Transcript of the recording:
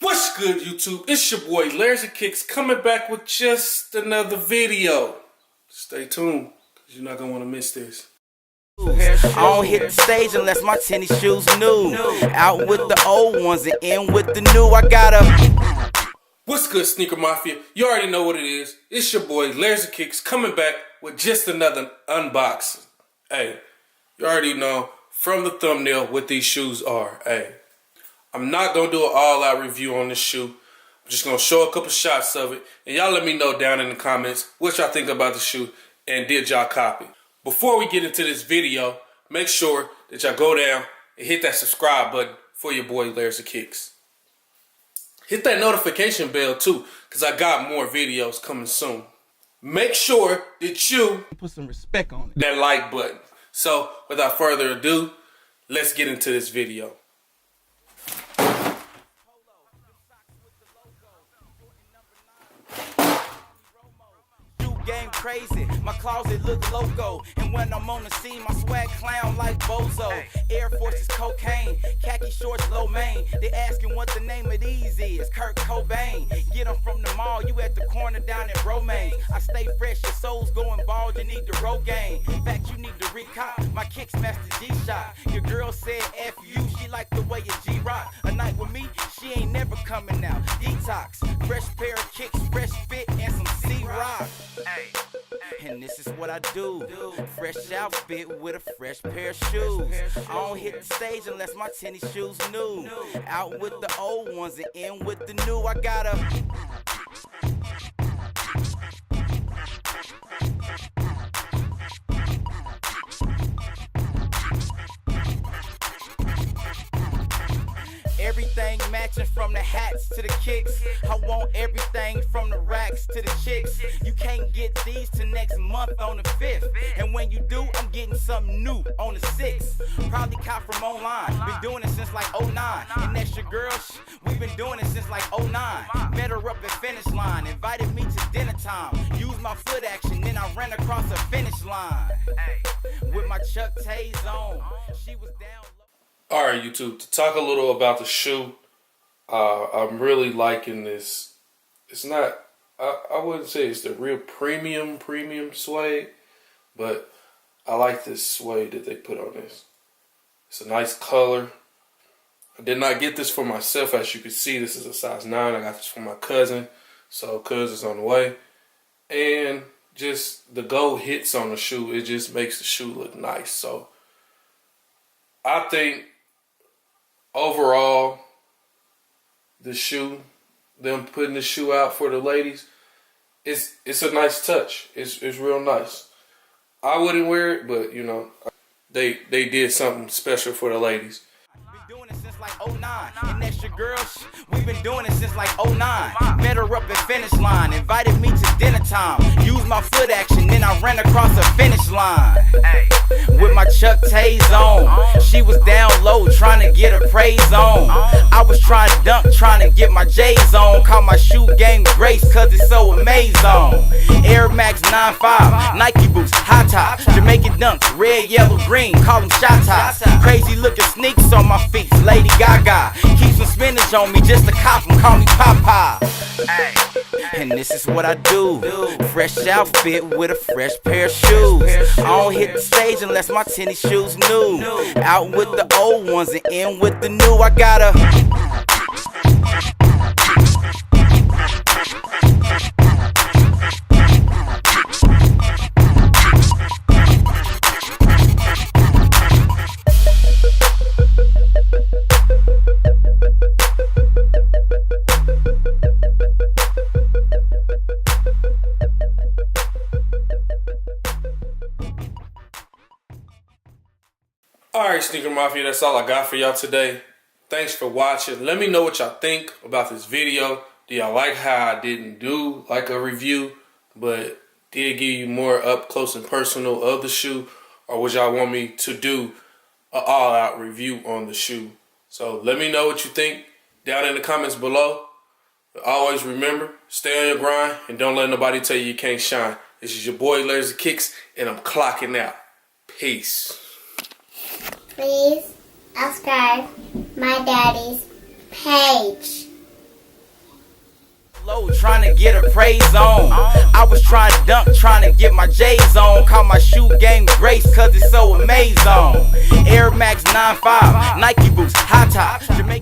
What's good, YouTube? It's your boy EBKICKS coming back with just another video. Stay tuned, because you're not going to want to miss this. I don't hit the stage unless my tennis shoes new. Out with the old ones and in with the new. I gotta. What's good, Sneaker Mafia? You already know what it is. It's your boy EBKICKS coming back with just another unboxing. Hey, you already know from the thumbnail what these shoes are. Hey, I'm not going to do an all-out review on this shoe. I'm just going to show a couple shots of it. And y'all let me know down in the comments what y'all think about the shoe and did y'all copy. Before we get into this video, make sure that y'all go down and hit that subscribe button for your boy EBKICKS. Hit that notification bell too, because I got more videos coming soon. Make sure that you Put some respect on it. that like button. So, without further ado, let's get into this video. Game crazy, my closet look loco, and when I'm on the scene, my swag clown like Bozo. Air Force is cocaine, khaki shorts low main. They asking what the name of these is, Kurt Cobain. Get them from the mall, you at the corner down in Romaine. I stay fresh, your soul's going bald, you need the Rogaine. In fact, you need to recop my kicks master G-Shot. Your girl said F you, she like the way you G-Rock. A night with me, she ain't never coming out. Detox, fresh pair of kicks, fresh fit, and some C-Rock. And this is what I do. Fresh outfit with a fresh pair of shoes. I don't hit the stage unless my tennis shoes new. Out with the old ones and in with the new. I gotta. Everything matching from the hats to the kicks. I want everything from the racks to the chicks. You can't get these till next month on the 5th. And when you do, I'm getting something new on the 6th. Probably caught from online. Been doing it since like 09. And that's your girl, we've been doing it since like 09. Met her up at finish line. Invited me to dinner time. Used my foot action, then I ran across the finish line. With my Chuck Tays on. She was down low. Alright, YouTube, to talk a little about the shoe, I'm really liking this. It's not, I wouldn't say it's the real premium suede, but I like this suede that they put on this. It's a nice color. I did not get this for myself. As you can see, this is a size 9. I got this for my cousin, so cuz is on the way. And just the gold hits on the shoe, it just makes the shoe look nice. So I think overall, the shoe, them putting the shoe out for the ladies, it's a nice touch. It's real nice. I wouldn't wear it, but you know, they did something special for the ladies. Been doing it since like 09, and that's your girl. We've been doing it since like 09. Met her up at finish line, invited me to dinner time. Used my foot action, then I ran across the finish line. With my Chuck Tays on. She was down low, trying to get her praise on. I was trying to dunk, trying to get my J's on. Call my shoe game Grace, cause it's so amazing. Air Max 95, Nike boots, high top, Jamaican dunks, red, yellow, green, call them shot tops. Crazy looking sneaks on my feet, Lady Gaga. Keep some spinach on me just to cop them, call me Papa. And this is what I do. Fresh outfit with a fresh pair of shoes. I don't hit the stage unless my tennis shoes new. Out with the old ones and in with the new. I gotta. Alright, Sneaker Mafia, that's all I got for y'all today. Thanks for watching. Let me know what y'all think about this video. Do y'all like how I didn't do like a review, but did give you more up close and personal of the shoe? Or would y'all want me to do an all-out review on the shoe? So let me know what you think down in the comments below. But always remember, stay on your grind and don't let nobody tell you can't shine. This is your boy EBKICKS, and I'm clocking out. Peace. Please subscribe my daddy's page. trying to get a praise on. I was trying to dunk, trying to get my J's on. Call my shoe game Grace, cause it's so amazing. Air Max 95, Nike boots, high top, Jamaican.